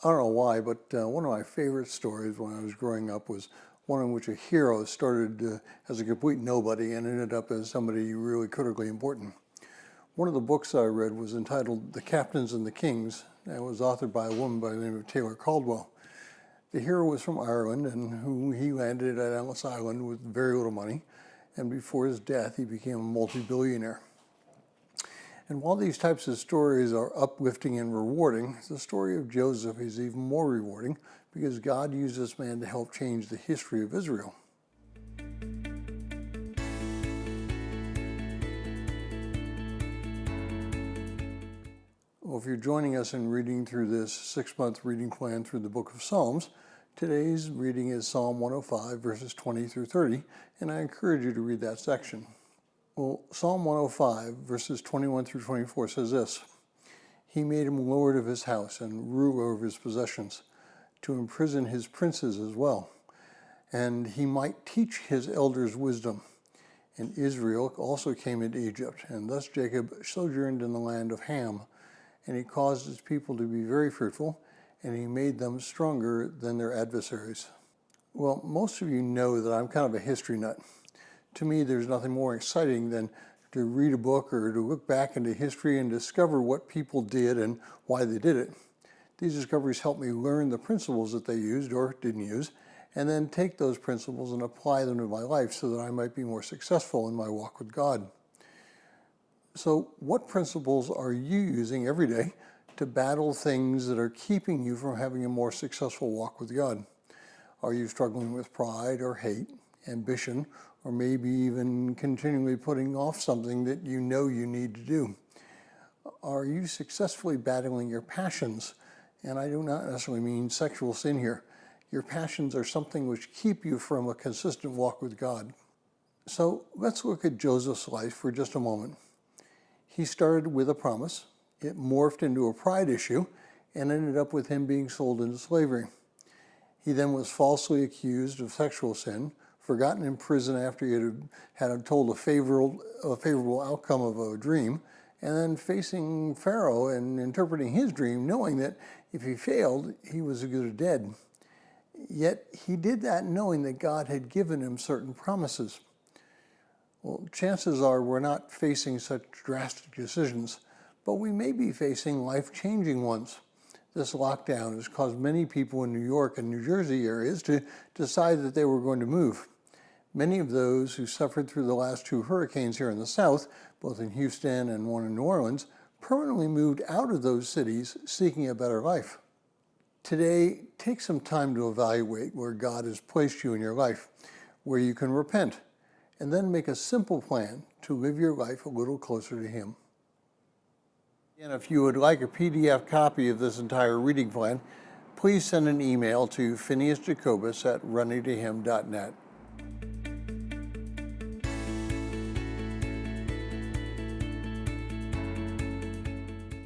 I don't know why, but one of my favorite stories when I was growing up was one in which a hero started as a complete nobody and ended up as somebody really critically important. One of the books I read was entitled The Captains and the Kings, and it was authored by a woman by the name of Talyor Caldwell. The hero was from Ireland, and he landed at Ellis Island with very little money, and before his death he became a multi-billionaire. And while these types of stories are uplifting and rewarding, the story of Joseph is even more rewarding because God used this man to help change the history of Israel. Well, if you're joining us in reading through this 6-month reading plan through the book of Psalms, today's reading is Psalm 105, verses 20 through 30, and I encourage you to read that section. Well, Psalm 105, verses 21 through 24 says this: He made him Lord of his house and ruler of his possessions, to imprison his princes as well, and he might teach his elders wisdom. And Israel also came into Egypt, and thus Jacob sojourned in the land of Ham, and he caused his people to be very fruitful, and he made them stronger than their adversaries. Well, most of you know that I'm kind of a history nut. To me, there's nothing more exciting than to read a book or to look back into history and discover what people did and why they did it. These discoveries help me learn the principles that they used or didn't use, and then take those principles and apply them to my life so that I might be more successful in my walk with God. So, what principles are you using every day to battle things that are keeping you from having a more successful walk with God? Are you struggling with pride or hate, ambition, or maybe even continually putting off something that you know you need to do? Are you successfully battling your passions? And I do not necessarily mean sexual sin here. Your passions are something which keep you from a consistent walk with God. So let's look at Joseph's life for just a moment. He started with a promise. It morphed into a pride issue and ended up with him being sold into slavery. He then was falsely accused of sexual sin, forgotten in prison after he had told a favorable outcome of a dream, and then facing Pharaoh and interpreting his dream, knowing that if he failed, he was as good as dead. Yet he did that knowing that God had given him certain promises. Well, chances are we're not facing such drastic decisions, but we may be facing life-changing ones. This lockdown has caused many people in New York and New Jersey areas to decide that they were going to move. Many of those who suffered through the last 2 hurricanes here in the South, both in Houston and one in New Orleans, permanently moved out of those cities seeking a better life. Today, take some time to evaluate where God has placed you in your life, where you can repent, and then make a simple plan to live your life a little closer to Him. And if you would like a PDF copy of this entire reading plan, please send an email to phineasjacobus@runningtohim.net.